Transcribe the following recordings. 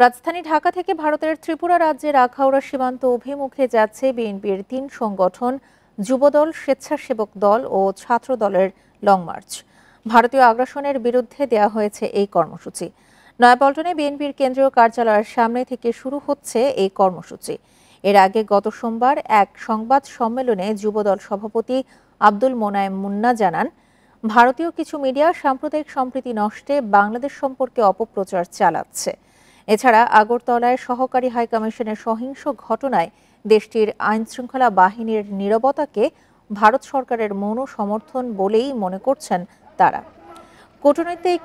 রাজধানী ঢাকা থেকে ভারতের ত্রিপুরা রাজ্যের আখাউড়া সীমান্ত অভিমুখে যাচ্ছে বিএনপির ৩ সংগঠন যুবদল, স্বেচ্ছাসেবক দল ও ছাত্র দলের লং মার্চ। ভারতীয় আগ্রাসনের বিরুদ্ধে দেয়া হয়েছে এই কর্মসূচি। নয়াপল্টনে বিএনপির কেন্দ্রীয় কার্যালয়ের সামনে থেকে শুরু হচ্ছে এই কর্মসূচি। এর আগে গত সোমবার এক সংবাদ সম্মেলনে যুবদল সভাপতি আব্দুল মোনায়েম মুন্না জানান, ভারতীয় কিছু মিডিয়া সাম্প্রদায়িক সম্প্রীতি নষ্টে বাংলাদেশ সম্পর্কে অপপ্রচার চালাচ্ছে। এছাড়া আগরতলায় সহকারী হাইকমিশনের সহিংস ঘটনায় দেশটির আইনশৃঙ্খলা বাহিনীর নীরবতাকে ভারত সরকারের মৌন সমর্থন বলেই মনে করছেন তারা। কূটনৈতিক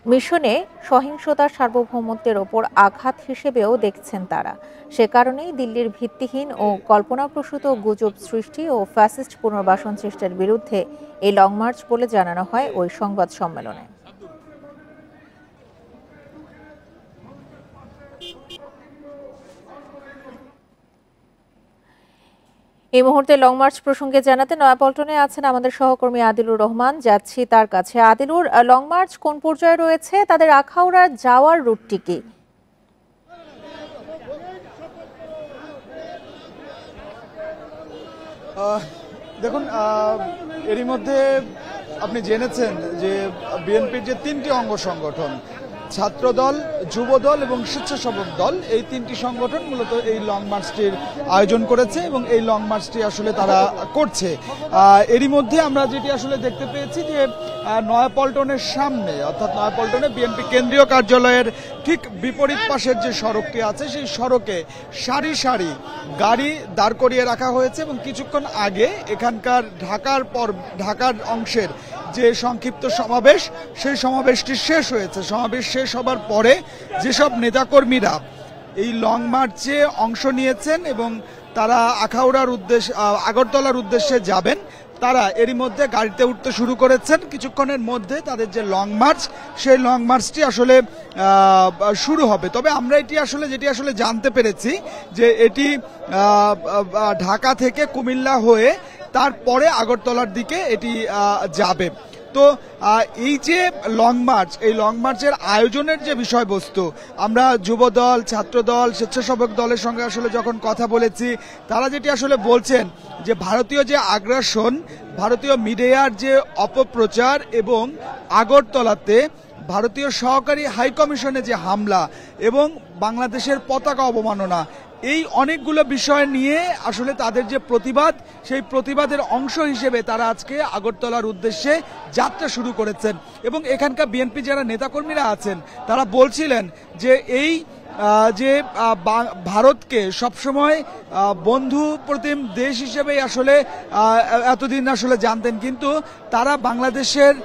মিশনে সহিংসতা সার্বভৌমত্বের ওপর আঘাত হিসেবেও দেখছেন তারা। সে কারণেই দিল্লির ভিত্তিহীন ও কল্পনাপ্রসূত গুজব সৃষ্টি ও ফ্যাসিস্ট পুনর্বাসন চেষ্টার বিরুদ্ধে এই লং মার্চ বলে জানানো হয় ওই সংবাদ সম্মেলনে। এই মুহূর্তে লং মার্চ প্রসঙ্গে জানাতে নয়াপল্টনে আছেন আমাদের সহকর্মী আদিলুর রহমান। যাচ্ছি তার কাছে। আদিলুর, লং মার্চ কোন পর্যায়ে রয়েছে? তাদের আখাউড়া যাওয়ার রুটটি কি? দেখুন, এরই মধ্যে আপনি জেনেছেন যে বিএনপির যে 3টি অঙ্গ সংগঠন, ছাত্রদল, যুবদল এবং স্বেচ্ছাসেবক দল, এই 3টি সংগঠন মূলত এই লং মার্চটির আয়োজন করেছে এবং এই লং মার্চটি আসলে তারা করছে। এরই মধ্যে আমরা যেটি আসলে দেখতে পেয়েছি যে নয়াপল্টনের সামনে, অর্থাৎ নয়াপল্টনে বিএনপি কেন্দ্রীয় কার্যালয়ের ঠিক বিপরীত পাশের যে সড়কটি আছে সেই সড়কে সারি সারি গাড়ি দাঁড় করিয়ে রাখা হয়েছে এবং কিছুক্ষণ আগে এখানকার ঢাকার অংশের যে সংক্ষিপ্ত সমাবেশ, সেই সমাবেশটি শেষ হয়েছে। সমাবেশ শেষ হবার পরে যেসব নেতাকর্মীরা এই লং মার্চে অংশ নিয়েছেন এবং তারা আগরতলার উদ্দেশ্যে যাবেন, তারা এরই মধ্যে গাড়িতে উঠতে শুরু করেছেন। কিছুক্ষণের মধ্যে তাদের যে লং মার্চ, সেই লং মার্চটি আসলে শুরু হবে। তবে আমরা যেটি আসলে জানতে পেরেছি যে এটি ঢাকা থেকে কুমিল্লা হয়ে তারপরে আগরতলার দিকে এটি যাবে। তো এই যে লং মার্চ, এই লং মার্চের আয়োজনের যে বিষয়বস্তু, আমরা যুবদল, ছাত্রদল, স্বেচ্ছাসেবক দলের সঙ্গে আসলে যখন কথা বলেছি, তারা যেটি আসলে বলছেন যে ভারতীয় যে আগ্রাসন, ভারতীয় মিডিয়ার যে অপপ্রচার এবং আগরতলাতে ভারতীয় সহকারী হাইকমিশনে যে হামলা এবং বাংলাদেশের পতাকা অবমাননা, এই অনেকগুলো বিষয় নিয়ে আসলে তাদের যে প্রতিবাদ, সেই প্রতিবাদের অংশ হিসেবে তারা আজকে আগরতলার উদ্দেশ্যে যাত্রা শুরু করেছেন। এবং এখানকার বিএনপি যারা নেতাকর্মীরা আছেন তারা বলছিলেন যে এই যে ভারতকে সবসময় বন্ধু প্রতিম দেশ হিসেবেই আসলে এতদিন আসলে জানতেন, কিন্তু তারা বাংলাদেশের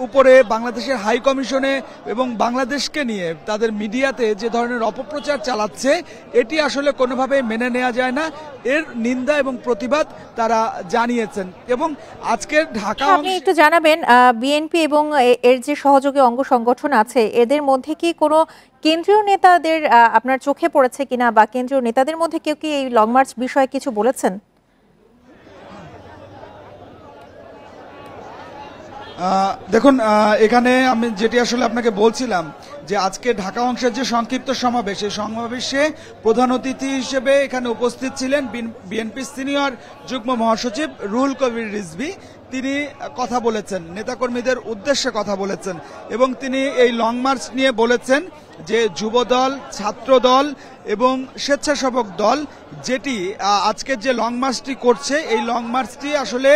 উপরে, বাংলাদেশের হাই কমিশনে এবং বাংলাদেশকে নিয়ে তাদের মিডিয়াতে যে ধরনের অপপ্রচার চালাচ্ছে, এটি আসলে কোনোভাবেই মেনে নেওয়া যায় না। এর নিন্দা এবং প্রতিবাদ তারা জানিয়েছেন। এবং আজকের ঢাকা, আপনি একটু জানাবেন, বিএনপি এবং এর যে সহযোগী অঙ্গ সংগঠন আছে, এদের মধ্যে কি কোনো কেন্দ্রীয় নেতাদের আপনার চোখে পড়েছে কিনা, বা কেন্দ্রীয় নেতাদের মধ্যে কেউ কি এই লং মার্চ বিষয়ে কিছু বলেছেন? দেখুন, এখানে আমি যেটি আসলে আপনাকে বলছিলাম যে আজকে ঢাকা অংশের যে সংক্ষিপ্ত সমাবেশ, এই সমাবেশে প্রধান অতিথি হিসেবে এখানে উপস্থিত ছিলেন বিএনপি সিনিয়র যুগ্ম মহাসচিব রুহুল কবির রিজভী। তিনি কথা বলেছেন, নেতাকর্মীদের উদ্দেশ্যে কথা বলেছেন এবং তিনি এই লং মার্চ নিয়ে বলেছেন যে যুবদল, ছাত্রদল এবং স্বেচ্ছাসেবক দল যেটি আজকের যে লং মার্চটি করছে, এই লং মার্চটি আসলে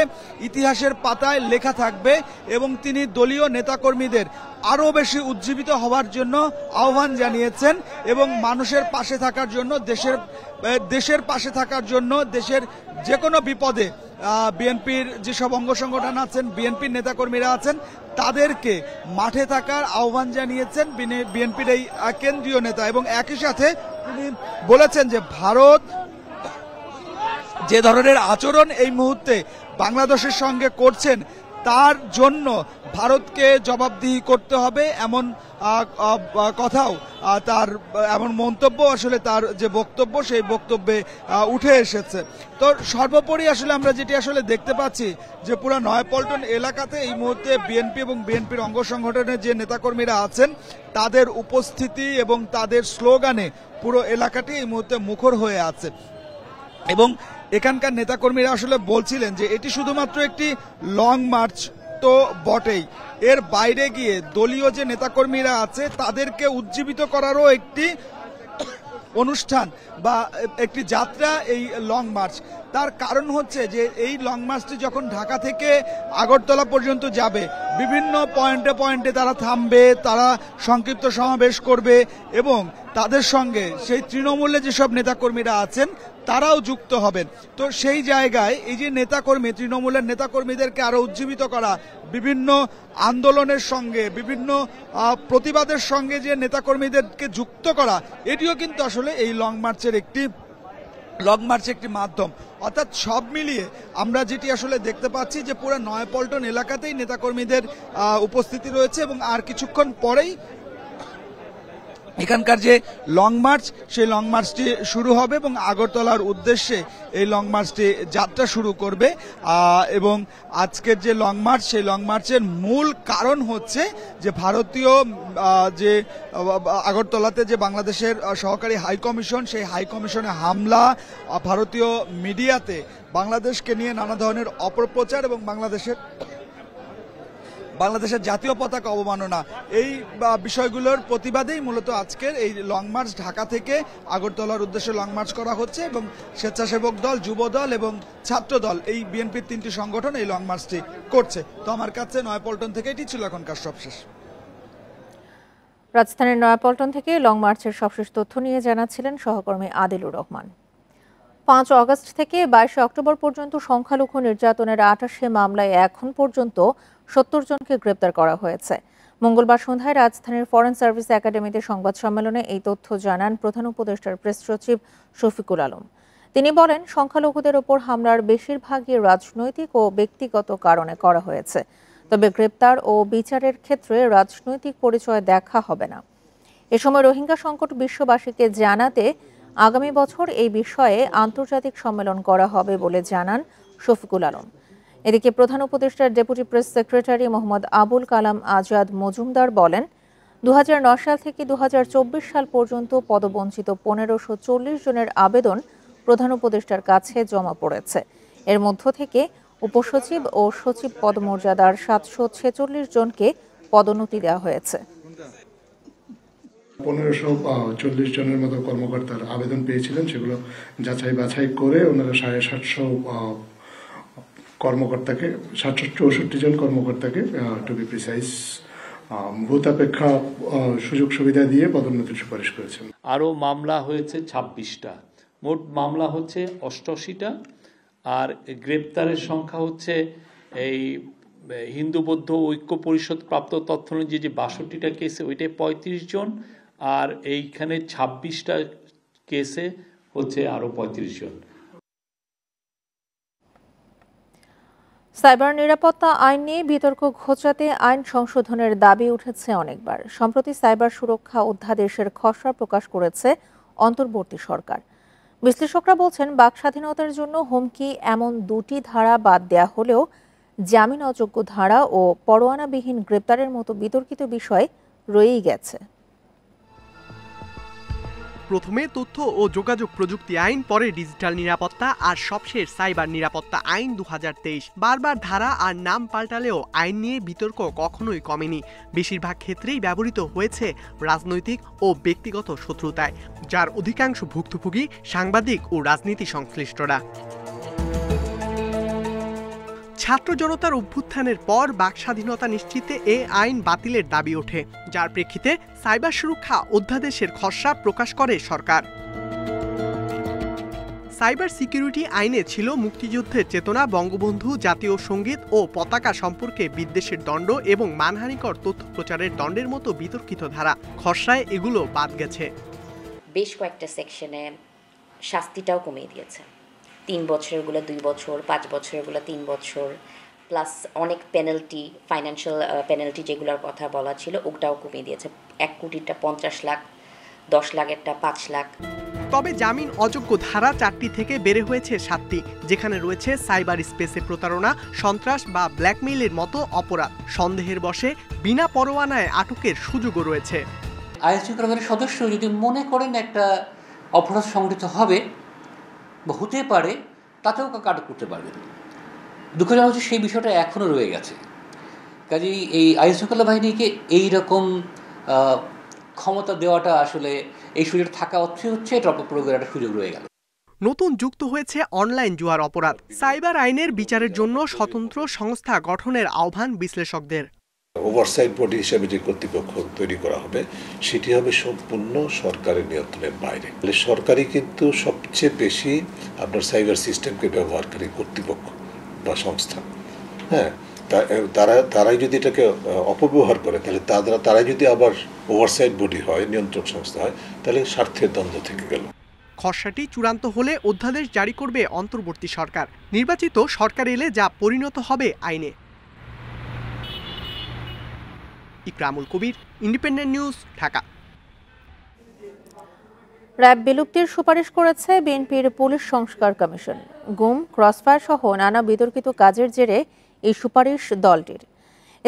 ইতিহাসের পাতায় লেখা থাকবে এবং তিনি দলীয় নেতাকর্মীদের আরও বেশি উজ্জীবিত হওয়ার জন্য আহ্বান জানিয়েছেন এবং মানুষের পাশে থাকার জন্য, দেশের পাশে থাকার জন্য, দেশের যে কোনো বিপদে বিএনপির যেসব অঙ্গ সংগঠন আছেন, বিএনপির নেতাকর্মীরা আছেন, তাদেরকে মাঠে থাকার আহ্বান জানিয়েছেন বিএনপির এই কেন্দ্রীয় নেতা। এবং একই সাথে তিনি বলেছেন যে ভারত যে ধরনের আচরণ এই মুহূর্তে বাংলাদেশের সঙ্গে করছেন, তার জন্য ভারতকে জবাবদিহি করতে হবে এমন কথাও তার এমন মন্তব্য আসলে তার যে বক্তব্য সেই বক্তব্যে উঠে এসেছে। তো সর্বোপরি আসলে আমরা যেটি আসলে দেখতে পাচ্ছি যে পুরো নয়াপল্টন এলাকাতে এই মুহূর্তে বিএনপি এবং বিএনপির অঙ্গ সংগঠনের যে নেতাকর্মীরা আছেন তাদের উপস্থিতি এবং তাদের স্লোগানে পুরো এলাকাটি এই মুহূর্তে মুখর হয়ে আছে এবং এখানকার নেতাকর্মীরা আসলে বলছিলেন যে এটি শুধুমাত্র একটি লং মার্চ তো বটেই, এর বাইরে গিয়ে দলীয় যে নেতাকর্মীরা আছে তাদেরকে উজ্জীবিত করারও একটি অনুষ্ঠান বা একটি যাত্রা এই লং মার্চ। তার কারণ হচ্ছে যে এই লং মার্চটি যখন ঢাকা থেকে আগরতলা পর্যন্ত যাবে বিভিন্ন পয়েন্টে পয়েন্টে তারা থামবে, তারা সংক্ষিপ্ত সমাবেশ করবে এবং তাদের সঙ্গে সেই তৃণমূলে যেসব নেতাকর্মীরা আছেন তারাও যুক্ত হবেন। তো সেই জায়গায় এই যে নেতাকর্মী, তৃণমূলের নেতাকর্মীদেরকে আরো উজ্জীবিত করা, বিভিন্ন আন্দোলনের সঙ্গে বিভিন্ন প্রতিবাদের সঙ্গে যে নেতাকর্মীদেরকে যুক্ত করা, এটিও কিন্তু আসলে এই লং মার্চের একটি মাধ্যম। অর্থাৎ সব মিলিয়ে আমরা যেটি আসলে দেখতে পাচ্ছি যে পুরো নয়াপল্টন এলাকাতেই নেতাকর্মীদের উপস্থিতি রয়েছে এবং আর কিছুক্ষণ পরেই এখানকার যে লং মার্চ সেই লং মার্চটি শুরু হবে এবং আগরতলার উদ্দেশ্যে এই লং মার্চটি যাত্রা শুরু করবে এবং আজকের যে লং মার্চ সেই লং মার্চের মূল কারণ হচ্ছে যে ভারতীয় যে আগরতলাতে যে বাংলাদেশের সহকারী হাই কমিশন সেই হাই কমিশনে হামলা, ভারতীয় মিডিয়াতে বাংলাদেশকে নিয়ে নানা ধরনের অপপ্রচার এবং বাংলাদেশের জাতীয় পতাকা অবমাননা, এই বিষয়গুলোর প্রতিবাদেই মূলত আজকের এই লং মার্চ ঢাকা থেকে আগরতলার উদ্দেশ্যে লং মার্চ করা হচ্ছে এবং স্বেচ্ছাসেবক দল, যুব দল এবং ছাত্র দল, এই বিএনপির 3টি সংগঠন এই লং মার্চটি করছে। তো আমার কাছে নয়াপল্টন থেকে এটি ছিল এখনকার সবশেষ। রাজধানীর নয়াপল্টন থেকে লং মার্চের সবশেষ তথ্য নিয়ে জানাচ্ছিলেন সহকর্মী আদিলুর রহমান। 5 অগস্ট থেকে 22 অক্টোবর পর্যন্ত সংখ্যালঘু নির্যাতনের 28 মামলায় এখন পর্যন্ত 70 জনকে গ্রেপ্তার করা হয়েছে। মঙ্গলবার সন্ধ্যায় রাজধানীর ফরেন সার্ভিস একাডেমিতে সংবাদ সম্মেলনে এই তথ্য জানান প্রধান উপদেষ্টার প্রেস সচিব শফিকুল আলম। তিনি বলেন, সংখ্যালঘুদের ওপর হামলার বেশিরভাগই রাজনৈতিক ও ব্যক্তিগত কারণে করা হয়েছে, তবে গ্রেপ্তার ও বিচারের ক্ষেত্রে রাজনৈতিক পরিচয় দেখা হবে না। এ সময় রোহিঙ্গা সংকট বিশ্ববাসীকে জানাতে আগামী বছর এই বিষয়ে আন্তর্জাতিক সম্মেলন করা হবে বলে জানান শফিকুল আলম। এদিকে প্রধান উপদেষ্টার deputy press secretary Mohammad Abul Kalam Azad Majumder বলেন, 2009 সাল থেকে 2024 সাল পর্যন্ত পদবঞ্চিত 1540 জনের আবেদন প্রধান উপদেষ্টার কাছে জমা পড়েছে। এর মধ্য থেকে উপসচিব ও সচিব পদমর্যাদার 746 জনকে পদোন্নতি দেওয়া হয়েছে। 1540 জনের মতো কর্মকর্তার আবেদন পেয়েছিলেন, সেগুলো যাচাই বাছাই করে ওনারা 750 কর্মকর্তাকে, 764 জন কর্মকর্তাকে টু বি প্রিসাইজ ভূতাপেক্ষা সুযোগ সুবিধা দিয়ে পদোন্নতির সুপারিশ করেছেন। আরও মামলা হয়েছে 26টা, মোট মামলা হচ্ছে 88টা, আর গ্রেপ্তারের সংখ্যা হচ্ছে এই হিন্দু বৌদ্ধ ঐক্য পরিষদ প্রাপ্ত তথ্য অনুযায়ী যে 62টা কেসে ওইটাই 35 জন, আর এইখানে 26টা কেসে হচ্ছে আরো 35 জন। সাইবার নিরাপত্তা আইন নিয়ে বিতর্ক ঘোচাতে আইন সংশোধনের দাবি উঠেছে অনেকবার। সম্প্রতি সাইবার সুরক্ষা অধ্যাদেশের খসড়া প্রকাশ করেছে অন্তর্বর্তী সরকার। বিশ্লেষকরা বলছেন, বাক স্বাধীনতার জন্য হুমকি এমন 2টি ধারা বাদ দেয়া হলেও জামিন অযোগ্য ধারা ও পরোয়ানাবিহীন গ্রেপ্তারের মতো বিতর্কিত বিষয় রয়েই গেছে। প্রথমে তথ্য ও যোগাযোগ প্রযুক্তি আইন, পরে ডিজিটাল নিরাপত্তা আর সবশেষ সাইবার নিরাপত্তা আইন 2023। বারবার ধারা আর নাম পাল্টালেও আইন নিয়ে বিতর্ক কখনোই কমেনি। বেশিরভাগ ক্ষেত্রেই ব্যবহৃত হয়েছে রাজনৈতিক ও ব্যক্তিগত শত্রুতায়, যার অধিকাংশ ভুক্তভোগী সাংবাদিক ও রাজনীতি সংশ্লিষ্টরা। ছাত্র জনতার অভ্যুত্থানের পর বাক স্বাধীনতা নিশ্চিতে এ আইন বাতিলের দাবি ওঠে, যার প্রেক্ষিতে সাইবার সুরক্ষা অধ্যাদেশের খসড়া প্রকাশ করে সরকার। সাইবার সিকিউরিটি আইনে ছিল মুক্তিযুদ্ধের চেতনা, বঙ্গবন্ধু, জাতীয় সঙ্গীত ও পতাকা সম্পর্কে বিদ্বেষের দণ্ড এবং মানহানিকর তথ্য প্রচারের দণ্ডের মতো বিতর্কিত ধারা। খসড়ায় এগুলো বাদ গেছে। বেশ কয়েকটা সেকশনে শাস্তিটাও কমিয়ে দিয়েছে। 3 বছরেরগুলো 2 বছর, 5 বছরেরগুলো 3 বছর, প্লাস অনেক পেনাল্টি, ফাইন্যান্সিয়াল পেনাল্টি যেগুলোর কথা বলা ছিল ওটাও কমিয়ে দিয়েছে। 1 কোটিটা 50 লাখ, 10 লাখেরটা 5 লাখ। তবে জামিন অযোগ্য ধারা 4টি থেকে বেড়ে হয়েছে 7টি, যেখানে রয়েছে সাইবার স্পেসে প্রতারণা, সন্ত্রাস বা ব্ল্যাকমেইলের মতো অপরাধ। সন্দেহের বশে বিনা পরোয়ানায় আটকের সুযোগও রয়েছে। আইনশৃঙ্খলা বাহিনীর সদস্য যদি মনে করেন একটা অপরাধ সংঘটিত হবে বা হতে পারে, তাতেও আটক করতে পারবেন। দুঃখজনক হচ্ছে সেই বিষয়টা এখনও রয়ে গেছে। কাজেই এই আইনশৃঙ্খলা বাহিনীকে এইরকম ক্ষমতা দেওয়াটা আসলে এই সুযোগ থাকা হচ্ছে এটা অপপ্রয়োগের একটা সুযোগ রয়ে গেল। নতুন যুক্ত হয়েছে অনলাইন জুয়ার অপরাধ। সাইবার আইনের বিচারের জন্য স্বতন্ত্র সংস্থা গঠনের আহ্বান বিশ্লেষকদের। ওভারসাইট বডি হিসেবে যে কর্তৃপক্ষ তৈরি করা হবে সেটি হবে সম্পূর্ণ সরকারের নিয়ন্ত্রণের বাইরে। সরকারই কিন্তু সবচেয়ে বেশি আপনার সাইবার সিস্টেমকে ব্যবহারকারী কর্তৃপক্ষ বা সংস্থা। হ্যাঁ, তারাই যদি এটাকে অপব্যবহার করে তাহলে তারাই যদি আবার ওভারসাইট বডি হয়, নিয়ন্ত্রক সংস্থা হয়, তাহলে স্বার্থের দ্বন্দ্ব থেকে গেল। খসড়াটি চূড়ান্ত হলে অধ্যাদেশ জারি করবে অন্তর্বর্তী সরকার। নির্বাচিত সরকার এলে যা পরিণত হবে আইনে। ইকরামুল কবির, ইন্ডিপেন্ডেন্ট নিউজ, ঢাকা। র্যাব বিলুপ্তির সুপারিশ করেছে বিএনপির পুলিশ সংস্কার কমিশন। গুম, ক্রসফায়ার সহ নানা বিতর্কিত কাজের জেরে এই সুপারিশ দলটির।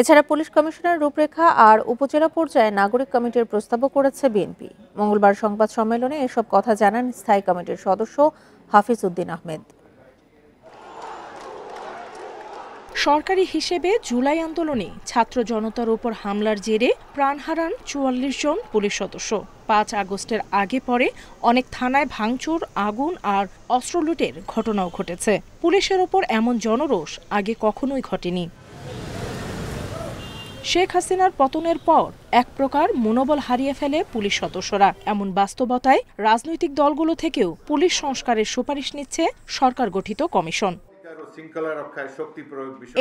এছাড়া পুলিশ কমিশনের রূপরেখা আর উপজেলা পর্যায়ে নাগরিক কমিটির প্রস্তাবও করেছে বিএনপি। মঙ্গলবার সংবাদ সম্মেলনে এসব কথা জানান স্থায়ী কমিটির সদস্য হাফিজ উদ্দিন আহমেদ। সরকারি হিসেবে জুলাই আন্দোলনে ছাত্র জনতার উপর হামলার জেরে প্রাণ হারান ৪৪ জন পুলিশ সদস্য। ৫ আগস্টের আগে পরে অনেক থানায় ভাঙচুর, আগুন আর অস্ত্র লুটের ঘটনাও ঘটেছে। পুলিশের ওপর এমন জনরোষ আগে কখনোই ঘটেনি। শেখ হাসিনার পতনের পর এক প্রকার মনোবল হারিয়ে ফেলে পুলিশ সদস্যরা। এমন বাস্তবতায় রাজনৈতিক দলগুলো থেকেও পুলিশ সংস্কারের সুপারিশ নিচ্ছে সরকার গঠিত কমিশন।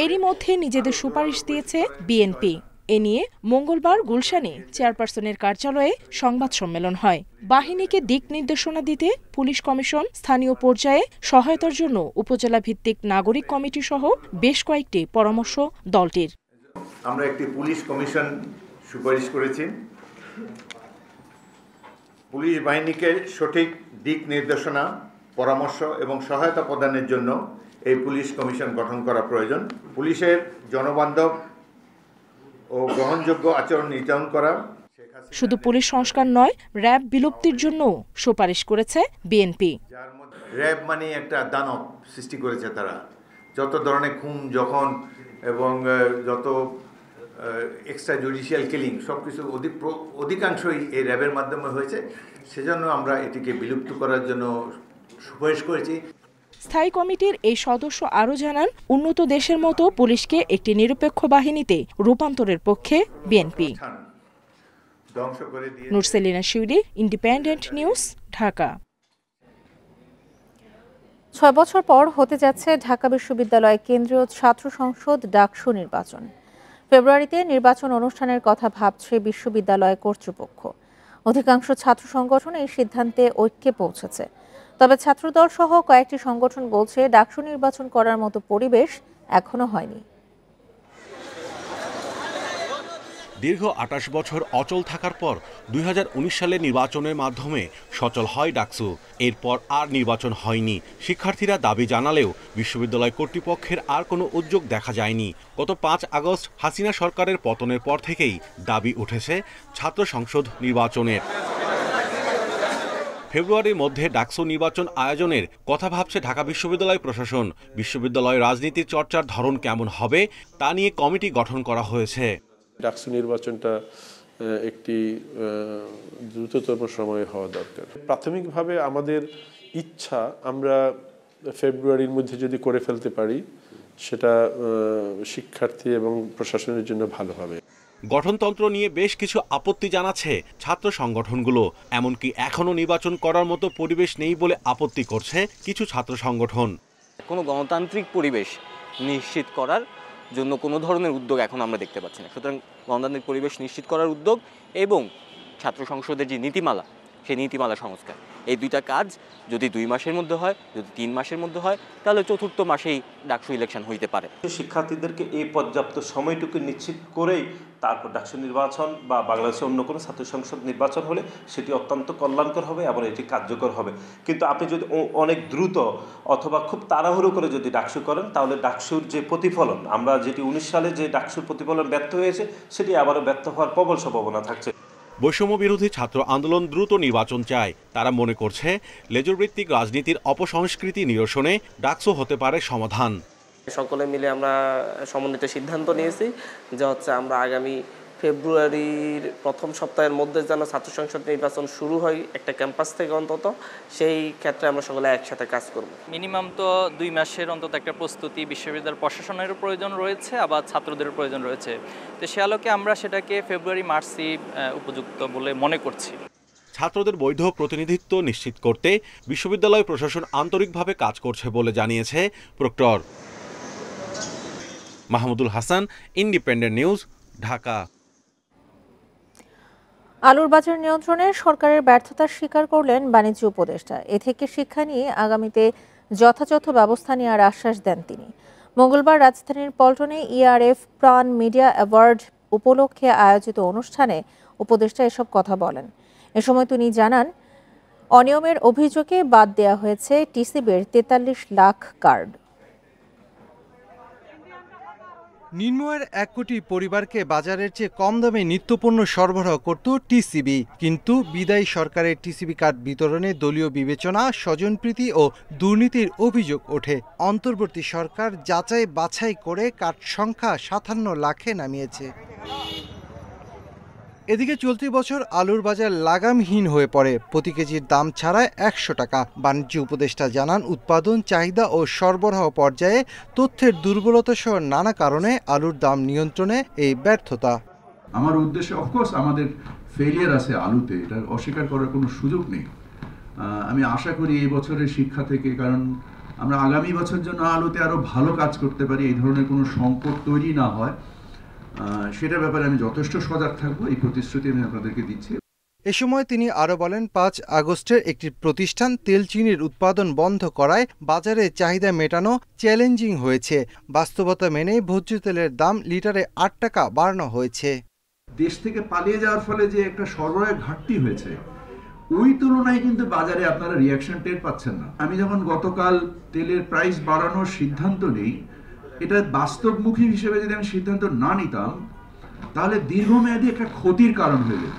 এরই মধ্যে নিজেদের সুপারিশ দিয়েছে বিএনপি। এ নিয়ে মঙ্গলবার গুলশানে চেয়ারপারসনের কার্যালয়ে সংবাদ সম্মেলন হয়। বাহিনীকে দিক নির্দেশনা দিতে পুলিশ কমিশন, স্থানীয় পর্যায়ে সহায়তার জন্য উপজেলা ভিত্তিক নাগরিক কমিটি সহ বেশ কয়েকটি পরামর্শ দলটির। আমরা একটি পুলিশ কমিশন সুপারিশ করেছি। পুলিশ বাহিনীকে সঠিক দিক নির্দেশনা, পরামর্শ এবং সহায়তা প্রদানের জন্য এই পুলিশ কমিশন গঠন করা প্রয়োজন। পুলিশের জনবান্ধব ও গ্রহণযোগ্য আচরণ নির্ধারণ করা। শুধু পুলিশ সংস্কার নয়, র্যাব বিলুপ্তির জন্য সুপারিশ করেছে বিএনপি। র্যাব মানে একটা দানব সৃষ্টি করেছে তারা। যত ধরনের খুন, যখন এবং যত এক্সট্রা জুডিশিয়াল কিলিং সবকিছু অধিকাংশই এই র্যাবের মাধ্যমে হয়েছে। সেজন্য আমরা এটিকে বিলুপ্ত করার জন্য সুপারিশ করেছি। স্থায়ী কমিটির এই সদস্য আরও জানান, উন্নত দেশের মতো পুলিশকে একটি নিরপেক্ষ বাহিনীতে রূপান্তরের পক্ষে বিএনপি। নুরসেলিনা শিউলি, ইন্ডিপেন্ডেন্ট নিউজ, ঢাকা। ৬ বছর পর হতে যাচ্ছে ঢাকা বিশ্ববিদ্যালয় কেন্দ্রীয় ছাত্র সংসদ ডাকসু নির্বাচন। ফেব্রুয়ারিতে নির্বাচন অনুষ্ঠানের কথা ভাবছে বিশ্ববিদ্যালয় কর্তৃপক্ষ। অধিকাংশ ছাত্র সংগঠন এই সিদ্ধান্তে ঐক্যে পৌঁছেছে। তবে ছাত্রদল সহ কয়েকটি সংগঠন বলছে ডাকসু নির্বাচন করার মতো পরিবেশ এখনো হয়নি। দীর্ঘ ২৮ বছর অচল থাকার পর ২০১৯ সালে নির্বাচনের মাধ্যমে সচল হয় ডাকসু। এরপর আর নির্বাচন হয়নি। শিক্ষার্থীরা দাবি জানালেও বিশ্ববিদ্যালয় কর্তৃপক্ষের আর কোনো উদ্যোগ দেখা যায়নি। গত ৫ আগস্ট হাসিনা সরকারের পতনের পর থেকেই দাবি উঠেছে ছাত্র সংসদ নির্বাচনের। ফেব্রুয়ারির মধ্যে ডাকসু নির্বাচন আয়োজনের কথা ভাবছে ঢাকা বিশ্ববিদ্যালয় প্রশাসন। বিশ্ববিদ্যালয় রাজনীতির চর্চার ধরন কেমন হবে তা নিয়ে কমিটি গঠন করা হয়েছে। ডাকসু নির্বাচনটা একটি দ্রুততম সময়ে হওয়া দরকার। প্রাথমিকভাবে আমাদের ইচ্ছা, আমরা ফেব্রুয়ারির মধ্যে যদি করে ফেলতে পারি সেটা শিক্ষার্থী এবং প্রশাসনের জন্য ভালো হবে। গঠনতন্ত্র নিয়ে বেশ কিছু আপত্তি জানাচ্ছে ছাত্র সংগঠনগুলো। এমনকি এখনো নির্বাচন করার মতো পরিবেশ নেই বলে আপত্তি করছে কিছু ছাত্র সংগঠন। কোনো গণতান্ত্রিক পরিবেশ নিশ্চিত করার জন্য কোনো ধরনের উদ্যোগ এখন আমরা দেখতে পাচ্ছি না। সুতরাং গণতান্ত্রিক পরিবেশ নিশ্চিত করার উদ্যোগ এবং ছাত্র সংসদের যে নীতিমালা সেই নীতিমালা সংস্কার। এই দুইটা কাজ যদি 2 মাসের মধ্যে হয়, যদি 3 মাসের মধ্যে হয়, তাহলে চতুর্থ মাসেই ডাকসু ইলেকশন হইতে পারে। শিক্ষার্থীদেরকে এই পর্যাপ্ত সময়টুকু নিশ্চিত করেই তারপর ডাকসু নির্বাচন বা বাংলাদেশের অন্য কোনো ছাত্র সংসদ নির্বাচন হলে সেটি অত্যন্ত কল্যাণকর হবে এবং এটি কার্যকর হবে। কিন্তু আপনি যদি অনেক দ্রুত অথবা খুব তাড়াহুড়ো করে যদি ডাকসু করেন, তাহলে ডাকসুর যে প্রতিফলন, আমরা যেটি 19 সালে যে ডাকসুর প্রতিফলন ব্যর্থ হয়েছে, সেটি আবারও ব্যর্থ হওয়ার প্রবল সম্ভাবনা থাকছে। বৈষম্য বিরোধী ছাত্র আন্দোলন দ্রুত নির্বাচন চায়। তারা মনে করছে লেজুরভিত্তিক রাজনীতির অপসংস্কৃতি নিরসনে ডাকসু হতে পারে সমাধান। সকলে মিলে আমরা সমন্বিত সিদ্ধান্ত নিয়েছি যে আমরা আগামী ফেব্রুয়ারির প্রথম সপ্তাহের মধ্যে যেন ছাত্র সংসদ নির্বাচন শুরু হয় একটা ক্যাম্পাস থেকে, অন্তত সেই ক্ষেত্রে আমরা সকলে একসাথে কাজ করব। মিনিমাম তো 2 মাসের অন্তত একটা প্রস্তুতি বিশ্ববিদ্যালয় প্রশাসনেরও প্রয়োজন রয়েছে, আবার ছাত্রদেরও প্রয়োজন রয়েছে। তো সে আলোকে আমরা সেটাকে ফেব্রুয়ারি মার্চই উপযুক্ত বলে মনে করছি। ছাত্রদের বৈধ প্রতিনিধিত্ব নিশ্চিত করতে বিশ্ববিদ্যালয় প্রশাসন আন্তরিকভাবে কাজ করছে বলে জানিয়েছে proctor. Mahmudul Hasan, independent news, Dhaka. আলুর বাজার নিয়ন্ত্রণে সরকারের ব্যর্থতার স্বীকার করলেন বাণিজ্য উপদেষ্টা। এ থেকে শিক্ষা নিয়ে আগামীতে যথাযথ ব্যবস্থা নেওয়ার আশ্বাস দেন তিনি। মঙ্গলবার রাজধানীর পল্টনে ইআরএফ প্রাণ মিডিয়া অ্যাওয়ার্ড উপলক্ষে আয়োজিত অনুষ্ঠানে উপদেষ্টা এসব কথা বলেন। এ সময় তিনি জানান, অনিয়মের অভিযোগে বাদ দেওয়া হয়েছে টিসিবির 43 লাখ কার্ড। নিম্নয়ের 1 কোটি পরিবারকে বাজারের চেয়ে কম দামে নিত্যপণ্য সরবরাহ করত টিসিবি, কিন্তু বিদায়ী সরকারের টিসিবি কার্ড বিতরণে দলীয় বিবেচনা, স্বজনপ্রীতি ও দুর্নীতির অভিযোগ ওঠে। অন্তর্বর্তী সরকার যাচাই বাছাই করে কার্ড সংখ্যা 57 লাখে নামিয়েছে। এদিকে চলতি বছর আলুর বাজার লাগামহীন হয়ে পড়ে, প্রতি কেজির দাম ছাড়ায় 100 টাকা। বাণিজ্য উপদেষ্টা জানান, উৎপাদন, চাহিদা ও সরবরাহ পর্যায়ে তথ্যের দুর্বলতা সহ নানা কারণে আলুর দাম নিয়ন্ত্রণে এই ব্যর্থতা। আমার উদ্দেশ্যে অফকোর্স আমাদের ফেলিয়ার আছে আলুতে, এটা অস্বীকার করার কোনো সুযোগ নেই। আমি আশা করি এই বছরের শিক্ষা থেকে, কারণ আমরা আগামী বছর জন্য আলুতে আরও ভালো কাজ করতে পারি, এই ধরনের কোনো সংকট তৈরি না হয়, সেটার ব্যাপারে আমি যথেষ্ট সজাগ থাকবো, এই প্রতিশ্রুতি আমি আপনাদেরকে দিচ্ছি। এ সময় তিনি আরও বলেন, 5 আগস্টের একটি প্রতিষ্ঠান তেল চিনির উৎপাদন বন্ধ করায় বাজারে চাহিদা মেটানো চ্যালেঞ্জিং হয়েছে। বাস্তবতা মেনে ভোজ্য তেলের দাম লিটারে 8 টাকা বাড়ানো হয়েছে। দেশ থেকে পালিয়ে যাওয়ার ফলে যে একটা সরবরাহের ঘাটতি হয়েছে, ওই তুলনায় কিন্তু বাজারে আপনারা রিয়াকশন টের পাচ্ছেন না। আমি যখন গতকাল তেলের প্রাইস বাড়ানোর সিদ্ধান্ত নিই, এটা বাস্তবমুখী হিসেবে যদি আমি সিদ্ধান্ত না নিতাম, তাহলে দীর্ঘমেয়াদী একটা ক্ষতির কারণ হয়ে যেত।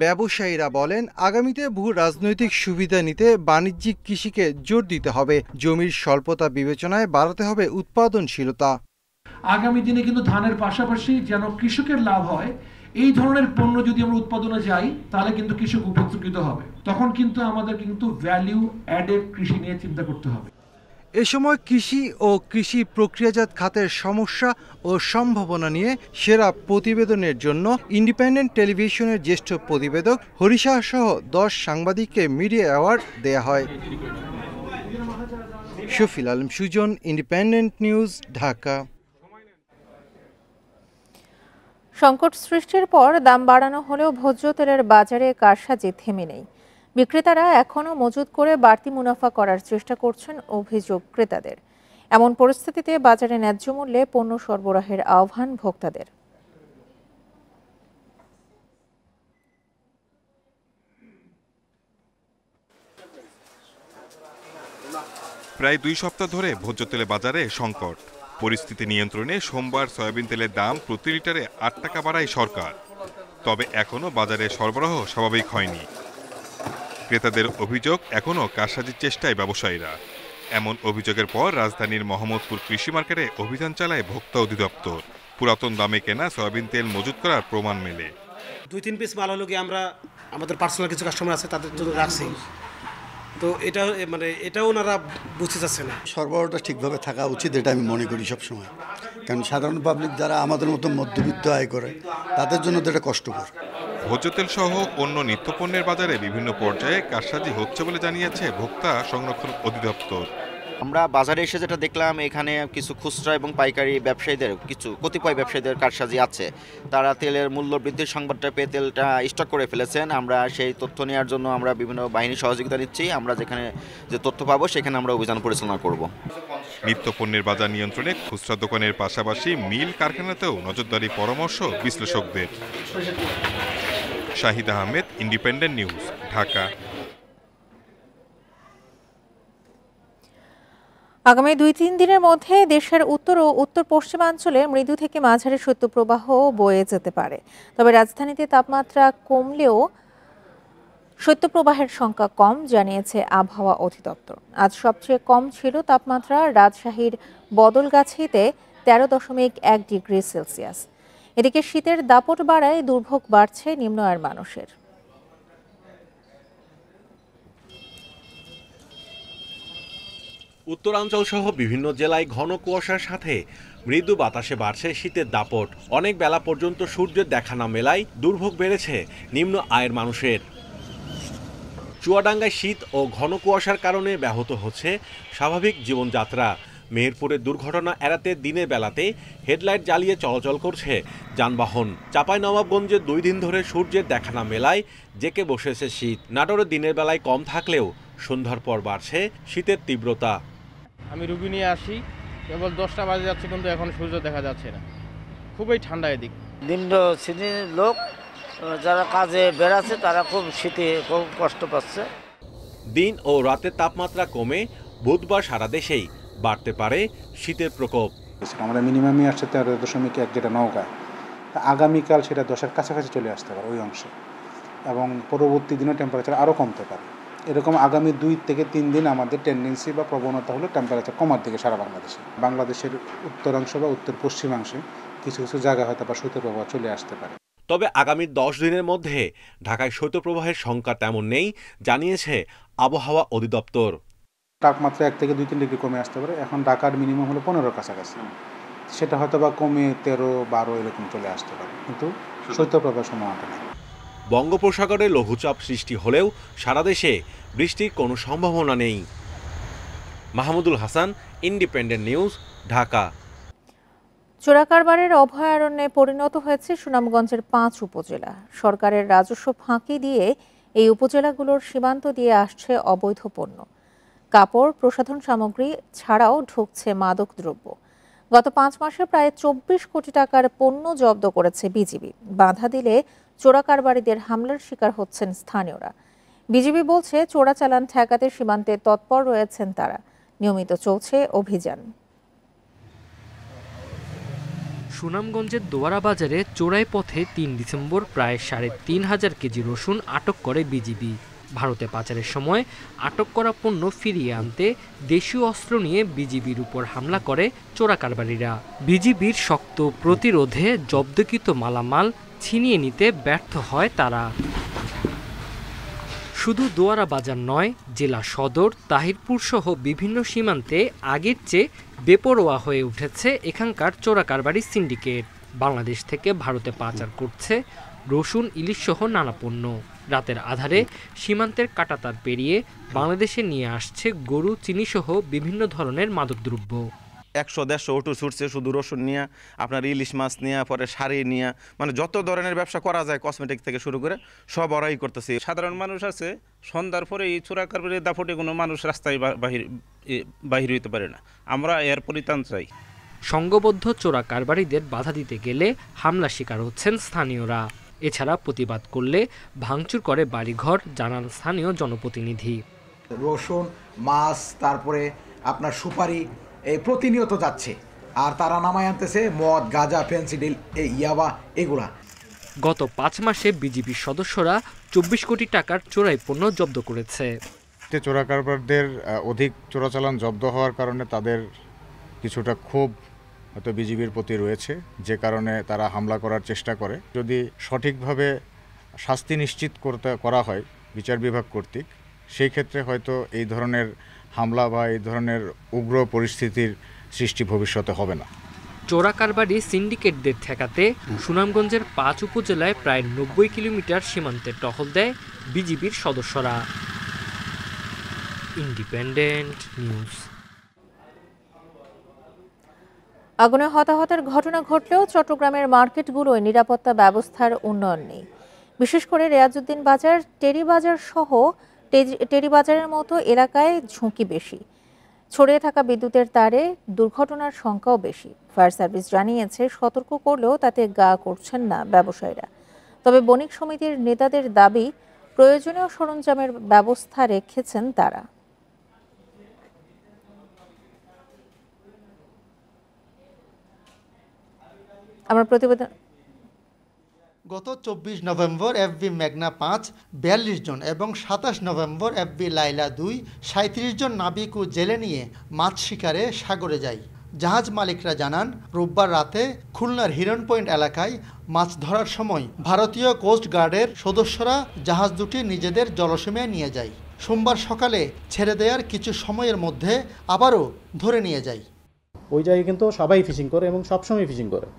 ব্যবসায়ীরা বলেন, আগামীতে ভূ রাজনৈতিক সুবিধা নিতে বাণিজ্যিক কৃষিকে জোর দিতে হবে। জমির স্বল্পতা বিবেচনায় বাড়াতে হবে উৎপাদনশীলতা। আগামী দিনে কিন্তু ধানের পাশাপাশি যেন কৃষকের লাভ হয়, এই ধরনের পণ্য যদি আমরা উৎপাদনে যাই, তাহলে কিন্তু কৃষক উপকৃত হবে। তখন কিন্তু আমাদের কিন্তু ভ্যালু অ্যাডেড কৃষি নিয়ে চিন্তা করতে হবে। এ সময় কৃষি ও কৃষি প্রক্রিয়াজাত খাতের সমস্যা ও সম্ভাবনা নিয়ে সেরা প্রতিবেদনের জন্য ইন্ডিপেন্ডেন্ট টেলিভিশনের জ্যেষ্ঠ প্রতিবেদক হরিশাহ সহ 10 সাংবাদিককে মিডিয়া অ্যাওয়ার্ড দেয়া হয়। Shafil Alam Sujon, independent news, Dhaka. সংকট সৃষ্টির পর দাম বাড়ানো হলেও ভোজ্য তেলের বাজারে কারসাজি থেমে নেই। বিক্রেতারা এখনও মজুত করে বাড়তি মুনাফা করার চেষ্টা করছেন, অভিযোগ ক্রেতাদের। এমন পরিস্থিতিতে বাজারে ন্যায্য মূল্যে পণ্য সরবরাহের আহ্বান ভোক্তাদের। প্রায় 2 সপ্তাহ ধরে ভোজ্য তেলের বাজারে সংকট। পরিস্থিতি নিয়ন্ত্রণে সোমবার সয়াবিন তেলের দাম প্রতি লিটারে 8 টাকা বাড়ায় সরকার। তবে এখনও বাজারে সরবরাহ স্বাভাবিক হয়নি। ক্রেতাদের অভিযোগ, এখনও কারসাজির চেষ্টায় ব্যবসায়ীরা। এমন অভিযোগের পর রাজধানীর মোহাম্মদপুর কৃষি মার্কেটে অভিযান চালায় ভোক্তা অধিদপ্তর। পুরাতন দামে কেনা সয়াবিন তেল মজুত করার প্রমাণ মেলে। 2-3 পিস মাল হলো কি আমরা আমাদের পার্সোনাল কিছু কাস্টমার আছে, তাদের জন্য রাখছি। তো এটাও ওনারা বুঝতে চাচ্ছে না। সরবরাহটা ঠিকভাবে থাকা উচিত, এটা আমি মনে করি সবসময়। কারণ সাধারণ পাবলিক যারা আমাদের মতো মধ্যবিত্ত আয় করে, তাদের জন্য তো এটা কষ্টকর। ভোজ্য তেল সহ অন্য নিত্যপণ্যের বাজারে বিভিন্ন পর্যায়ে কারসাজি হচ্ছে বলে জানিয়েছে ভোক্তা সংরক্ষণ অধিদপ্তর। আমরা বাজারে এসে যেটা দেখলাম, এখানে কিছু খুচরা এবং পাইকারি ব্যবসায়ীদের, কিছু কতিপয় ব্যবসায়ীদের কারসাজি আছে। তারা তেলের মূল্য বৃদ্ধির সংবাদটা পেয়ে তেলটা স্টক করে ফেলেছেন। আমরা সেই তথ্য নেওয়ার জন্য আমরা বিভিন্ন বাহিনীর সহযোগিতা নিচ্ছি। আমরা যেখানে যে তথ্য পাবো সেখানে আমরা অভিযান পরিচালনা করব। নিত্যপণ্যের বাজার নিয়ন্ত্রণে খুচরা দোকানের পাশাপাশি মিল কারখানাতেও নজরদারি পরামর্শ বিশ্লেষকদের। Shahid Ahmed, independent news, Dhaka. আগামী 2-3 দিনের মধ্যে দেশের উত্তর ও উত্তর পশ্চিমাঞ্চলে মৃদু থেকে মাঝারি শৈত্যপ্রবাহ বয়ে যেতে পারে। তবে রাজধানীতে তাপমাত্রা কমলেও শৈত্যপ্রবাহের সংখ্যা কম, জানিয়েছে আবহাওয়া অধিদপ্তর। আজ সবচেয়ে কম ছিল তাপমাত্রা রাজশাহীর বদলগাছিতে 13.1 ডিগ্রি সেলসিয়াস। এদিকে শীতের দাপট বাড়ায় দুর্ভোগ বাড়ছে নিম্ন আয়ের মানুষের। উত্তরাঞ্চল সহ বিভিন্ন জেলায় ঘন কুয়াশার সাথে মৃদু বাতাসে বাড়ছে শীতের দাপট। অনেক বেলা পর্যন্ত সূর্যের দেখা না মেলায় দুর্ভোগ বেড়েছে নিম্ন আয়ের মানুষের। চুয়াডাঙ্গায় শীত ও ঘন কুয়াশার কারণে ব্যাহত হচ্ছে স্বাভাবিক জীবনযাত্রা। মেহেরপুরের দুর্ঘটনা এড়াতে দিনের বেলাতে হেডলাইট জ্বালিয়ে চলাচল করছে যানবাহন। চাঁপাইনবাবগঞ্জে 2 দিন ধরে সূর্যের দেখা না মেলায় জেঁকে বসেছে শীত। নাটোরে দিনের বেলায় কম থাকলেও সন্ধ্যার পর বাড়ছে শীতের তীব্রতা। আমি রুগী নিয়ে আসি, কেবল 10টা বাজে যাচ্ছে কিন্তু এখন সূর্য দেখা যাচ্ছে না। খুবই ঠান্ডা এদিক। নিম্ন শ্রেণীর লোক যারা কাজে বেড়াচ্ছে তারা খুব শীতে খুব কষ্ট পাচ্ছে। দিন ও রাতের তাপমাত্রা কমে বুধবার সারা দেশেই বাড়তে পারে শীতের প্রকোপ। আমাদের মিনিমামই আসছে 13.1, যেটা নওগাঁ। আগামীকাল সেটা 10-এর কাছাকাছি চলে আসতে পারে ওই অংশে, এবং পরবর্তী দিনে টেম্পারেচার আরও কমতে পারে। এরকম আগামী 2 থেকে 3 দিন আমাদের টেন্ডেন্সি বা প্রবণতা হলো টেম্পারেচার কমার দিকে সারা বাংলাদেশে। বাংলাদেশের উত্তরাংশ বা উত্তর পশ্চিমাংশে কিছু কিছু জায়গায় হয়তো বা শৈত্যপ্রবাহ চলে আসতে পারে। তবে আগামী 10 দিনের মধ্যে ঢাকায় শৈত্যপ্রবাহের সংখ্যা তেমন নেই, জানিয়েছে আবহাওয়া অধিদপ্তর। তাপমাত্রা 1 থেকে 2-3 ডিগ্রি কমে আসতে পারে। এখন ঢাকার মিনিমাম হলো 15-এর কাছাকাছি, সেটা হয়তো বা কমে 13-12 এরকম চলে আসতে পারে, কিন্তু শৈত্যপ্রবাহের সম্ভাবনা নেই। বঙ্গোপসাগরে লঘুচাপ সৃষ্টি হলেও সারা দেশে বৃষ্টির কোনো সম্ভাবনা নেই। Mahmudul Hasan, independent news, Dhaka. চোরাকারবারের অভয়ারণ্যে পরিণত হয়েছে সুনামগঞ্জের 5 উপজেলা। সরকারের রাজস্ব ফাঁকি দিয়ে এই উপজেলাগুলোর সীমান্ত দিয়ে আসছে অবৈধ পণ্য। কাপড়, প্রসাধন সামগ্রী ছাড়াও ঢুকছে মাদক দ্রব্য। গত 5 মাসে প্রায় 24 কোটি টাকার পণ্য জব্দ করেছে বিজিবি। বাধা দিলে চোরাকারবারিদের হামলার শিকার হচ্ছেন স্থানীয়রা। বিজিবি বলছে চোরাচালান ঠেকাতে সীমান্তে তৎপর রয়েছেন তারা। নিয়মিত চলছে অভিযান। সুনামগঞ্জের দোয়ারা বাজারে চোরাই পথে 3 ডিসেম্বর প্রায় 3,500 কেজি রসুন আটক করে বিজিবি। ভারতে পাচারের সময় আটক করা পণ্য ফিরিয়ে আনতে দেশীয় অস্ত্র নিয়ে বিজিবির উপর হামলা করে চোরাকারবারিরা। বিজিবির শক্ত প্রতিরোধে জব্দকৃত মালামাল ছিনিয়ে নিতে ব্যর্থ হয় তারা। শুধু দোয়ারা বাজার নয়, জেলা সদর, তাহিরপুর সহ বিভিন্ন সীমান্তে আগের চেয়ে বেপরোয়া হয়ে উঠেছে এখানকার চোরাকারবারি সিন্ডিকেট। বাংলাদেশ থেকে ভারতে পাচার করছে রসুন, ইলিশ সহ নানা পণ্য। রাতের আধারে সীমান্তের কাঁটাতার পেরিয়ে বাংলাদেশে নিয়ে আসছে গরু, চিনি সহ বিভিন্ন ধরনের মাদকদ্রব্য। 100-150 অটো ছুটছে শুধু রসুন নিয়ে, আপনার ইলিশ মাছ নিয়ে, পরে শাড়ি নিয়ে, মানে যত ধরনের ব্যবসা করা যায় কসমেটিক থেকে শুরু করে সব ওরাই করতেছে। সাধারণ মানুষ আছে, সন্ধ্যার পরে এই চোরাকারবারির দাপটে কোনো মানুষ রাস্তায় বাহির হইতে পারে না। আমরা এর পরিত্রাণ চাই। সংঘবদ্ধ চোরাকারবারিদের বাধা দিতে গেলে হামলা শিকার হচ্ছেন স্থানীয়রা। এছাড়া প্রতিবাদ করলে ভাঙচুর করে বাড়িঘর, জানান স্থানীয় জনপ্রতিনিধি। রসুন, মাছ, তারপরে আপনার সুপারি এই প্রতিনিয়ত যাচ্ছে, আর তারা নামায় আনতেছে মদ, গাঁজা, ফেন্সিডিল, এই ইয়াবা, এগুলা। গত 5 মাসে বিজিবির সদস্যরা 24 কোটি টাকার চোরাই পণ্য জব্দ করেছে। চোরাকারবারদের অধিক চোরাচালান জব্দ হওয়ার কারণে তাদের কিছুটা ক্ষোভ হয়তো বিজিবির প্রতি রয়েছে, যে কারণে তারা হামলা করার চেষ্টা করে। যদি সঠিকভাবে শাস্তি নিশ্চিত করা হয় বিচার বিভাগ কর্তৃক, সেই ক্ষেত্রে হয়তো এই ধরনের হামলা বা এই ধরনের উগ্র পরিস্থিতির সৃষ্টি ভবিষ্যতে হবে না। চোরাকারবারি সিন্ডিকেটদের ঠেকাতে সুনামগঞ্জের 5 উপজেলায় প্রায় 90 কিলোমিটার সীমান্তে টহল দেয় বিজিবির সদস্যরা। Independent news. আগুনে হতাহতের ঘটনা ঘটলেও চট্টগ্রামের মার্কেটগুলোয় নিরাপত্তা ব্যবস্থার উন্নয়ন নেই। বিশেষ করে রেয়াজউদ্দিন বাজার, টেরিবাজার সহ টেরিবাজারের মতো এলাকায় ঝুঁকি বেশি। ছড়িয়ে থাকা বিদ্যুতের তারে দুর্ঘটনার সংখ্যাও বেশি। ফায়ার সার্ভিস জানিয়েছে, সতর্ক করলেও তাতে গা করছেন না ব্যবসায়ীরা। তবে বণিক সমিতির নেতাদের দাবি, প্রয়োজনীয় সরঞ্জামের ব্যবস্থা রেখেছেন তারা। আমার প্রতিবেদন। গত 24 নভেম্বর এফবি মেঘনা 5 42 জন এবং 27 নভেম্বর এফবি লাইলা 2 37 জন নাবিক ও জেলে নিয়ে মাছ শিকারে সাগরে যায়। জাহাজ মালিকরা জানান, রোববার রাতে খুলনার হিরন পয়েন্ট এলাকায় মাছ ধরার সময় ভারতীয় কোস্ট গার্ডের সদস্যরা জাহাজ দুটি নিজেদের জলসীমায় নিয়ে যায়। সোমবার সকালে ছেড়ে দেওয়ার কিছু সময়ের মধ্যে আবারও ধরে নিয়ে যায়। ওই জায়গায় কিন্তু সবাই ফিশিং করে এবং সবসময় ফিশিং করে,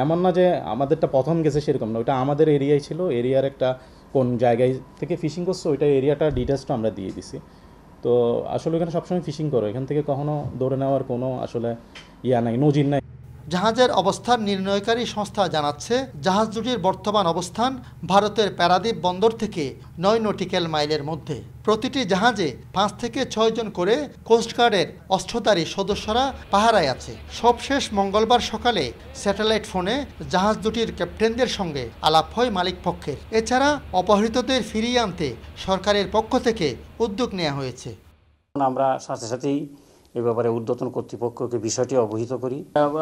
এমন না যে আমাদেরটা প্রথম গেছে সেরকম না। ওইটা আমাদের এরিয়ায় ছিল, এরিয়ার একটা কোন জায়গায় থেকে ফিশিং করছে ওইটা এরিয়াটা ডিটেলসটা আমরা দিয়ে দিছি। তো আসলে এখানে সবসময় ফিশিং করো, এখান থেকে কখনো ধরে নেওয়ার কোনো আসলে নাই, নজির নাই। জাহাজের অবস্থান নির্ণয়কারী সংস্থা জানাচ্ছে, জাহাজ দুটির বর্তমান অবস্থান ভারতের প্যারাদ্বীপ বন্দর থেকে 9 নটিক্যাল মাইলের মধ্যে। প্রতিটি জাহাজে 5 থেকে 6 জন করে কোস্টগার্ডের অস্ত্রধারী সদস্যরা পাহারায় আছে। সবশেষ মঙ্গলবার সকালে স্যাটেলাইট ফোনে জাহাজ দুটির ক্যাপ্টেনদের সঙ্গে আলাপ হয় মালিক পক্ষের। এছাড়া অপহৃতদের ফিরিয়ে আনতে সরকারের পক্ষ থেকে উদ্যোগ নেওয়া হয়েছে। আমরা সাথে সাথেই এ ব্যাপারে ঊর্ধ্বতন কর্তৃপক্ষকে বিষয়টি অবহিত করি।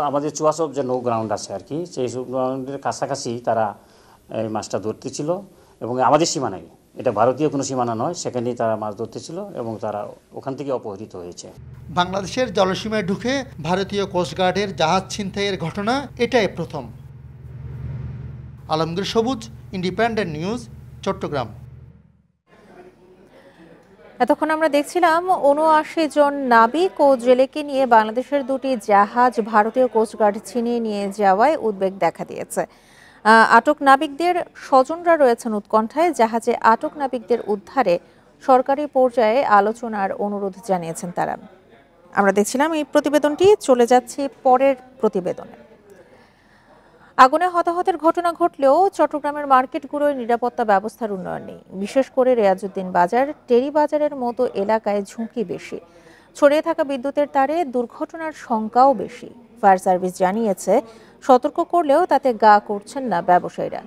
আমাদের চুয়াচপ যে নৌ গ্রাউন্ড আছে আর কি, সেই গ্রাউন্ডের কাছাকাছি তারা এই মাছটা ধরতেছিল এবং আমাদের সীমানায়, এটা ভারতীয় কোনো সীমানা নয়, সেখানেই তারা মাছ ধরতেছিল এবং তারা ওখান থেকে অপহৃত হয়েছে। বাংলাদেশের জলসীমায় ঢুকে ভারতীয় কোস্টগার্ডের জাহাজ ছিনতাইয়ের ঘটনা এটাই প্রথম। আলমগীর সবুজ, ইন্ডিপেন্ডেন্ট নিউজ, চট্টগ্রাম। এতক্ষণ আমরা দেখছিলাম ৭৯ জন নাবিক ও জেলেকে নিয়ে বাংলাদেশের দুটি জাহাজ ভারতীয় কোস্টগার্ড ছিনিয়ে নিয়ে যাওয়ায় উদ্বেগ দেখা দিয়েছে। আটক নাবিকদের স্বজনরা রয়েছেন উৎকণ্ঠায়। জাহাজে আটক নাবিকদের উদ্ধারে সরকারি পর্যায়ে আলোচনার অনুরোধ জানিয়েছেন তারা। আমরা দেখছিলাম এই প্রতিবেদনটি। চলে যাচ্ছে পরের প্রতিবেদনে। আগুনে হতাহতের ঘটনা ঘটলেও চট্টগ্রামের মার্কেটগুলোয় নিরাপত্তা ব্যবস্থার উন্নয়ন নেই। বিশেষ করে রেয়াজউদ্দিন বাজার, টেরিবাজারের মতো এলাকায় ঝুঁকি বেশি। ছড়িয়ে থাকা বিদ্যুতের তারে দুর্ঘটনার সংখ্যাও বেশি। ফায়ার সার্ভিস জানিয়েছে, সতর্ক করলেও তাতে গা করছেন না ব্যবসায়ীরা।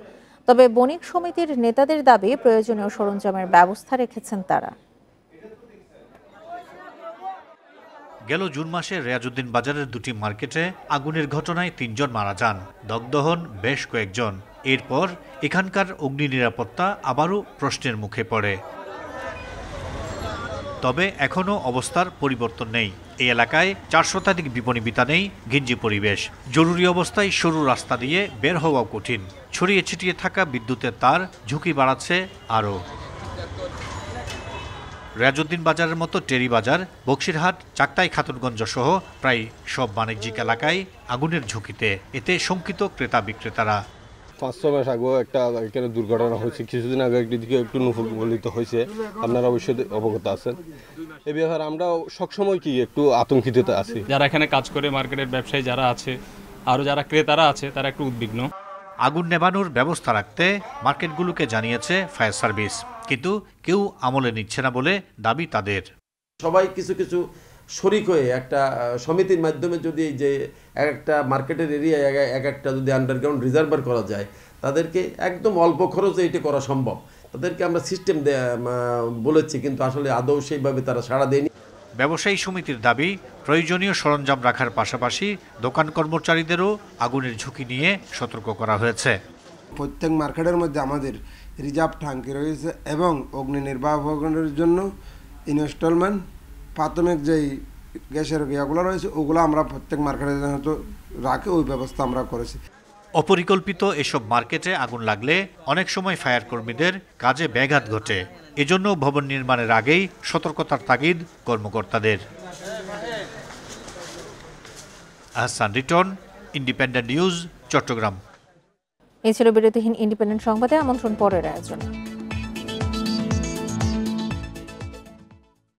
তবে বণিক সমিতির নেতাদের দাবি, প্রয়োজনীয় সরঞ্জামের ব্যবস্থা রেখেছেন তারা। গেল জুন মাসে রেয়াজউদ্দিন বাজারের দুটি মার্কেটে আগুনের ঘটনায় 3 জন মারা যান, দগ্ধ হন বেশ কয়েকজন। এরপর এখানকার অগ্নি নিরাপত্তা আবারও প্রশ্নের মুখে পড়ে। তবে এখনও অবস্থার পরিবর্তন নেই। এই এলাকায় 4 শতাধিক বিপণী বিতানেই ঘিঞ্জি পরিবেশ। জরুরি অবস্থায় সরু রাস্তা দিয়ে বের হওয়াও কঠিন। ছড়িয়ে ছিটিয়ে থাকা বিদ্যুতের তার ঝুঁকি বাড়াচ্ছে আরও। রেয়াজউদ্দিন বাজারের মতো টেরিবাজার, বক্সিরহাট, চাকতাই খাতুনগঞ্জ সহ প্রায় সব বাণিজ্যিক এলাকায় আগুনের ঝুঁকিতে। এতে শঙ্কিত ক্রেতা বিক্রেতারা। 5-6 মাস আগে একটা এখানে দুর্ঘটনা হয়েছে, কিছুদিন আগে দিকে একটু নফুলিত হয়েছে, আপনারা অবশ্যই অবগত আছেন। এই ব্যাপারে আমরা সবসময় কি একটু আতঙ্কিত আছি। যারা এখানে কাজ করে, মার্কেটের ব্যবসায়ী যারা আছে, আরও যারা ক্রেতারা আছে, তারা একটু উদ্বিগ্ন। আগুন নেভানোর ব্যবস্থা রাখতে মার্কেটগুলোকে জানিয়েছে ফায়ার সার্ভিস, কিন্তু কেউ আমলে নিচ্ছে না বলে দাবি তাদের। সবাই কিছু কিছু শরিক হয়ে একটা সমিতির মাধ্যমে যদি যে একটা মার্কেটের এরিয়ায় এক একটা যদি আন্ডারগ্রাউন্ড রিজার্ভার করা যায়, তাদেরকে একদম অল্প খরচে এটি করা সম্ভব। তাদেরকে আমরা সিস্টেম বলেছি, কিন্তু আসলে আদৌ সেইভাবে তারা সাড়া দেয়নি। ব্যবসায়ী সমিতির দাবি, প্রয়োজনীয় সরঞ্জাম রাখার পাশাপাশি দোকান কর্মচারীদেরও আগুনের ঝুঁকি নিয়ে সতর্ক করা হয়েছে। প্রত্যেক মার্কেটের মধ্যে আমাদের রিজার্ভ ট্যাঙ্কি রয়েছে এবং অগ্নি নির্বাপনের জন্য ইনস্টলমেন্ট প্রাথমিক যেই গ্যাসের ইয়েগুলো রয়েছে ওগুলো আমরা প্রত্যেক মার্কেটে রাখে, ওই ব্যবস্থা আমরা করেছি। অপরিকল্পিত এসব মার্কেটে আগুন লাগলে অনেক সময় ফায়ার কর্মীদের কাজে ব্যাঘাত ঘটে। এজন্য ভবন নির্মাণের আগেই সতর্কতার তাগিদ কর্মকর্তাদের। Ahsan Riton, independent news, Chittagong. এই ছিল বিরতিহীন ইন্ডিপেন্ডেন্ট সংবাদে। আমন্ত্রণ পরের আয়োজনে।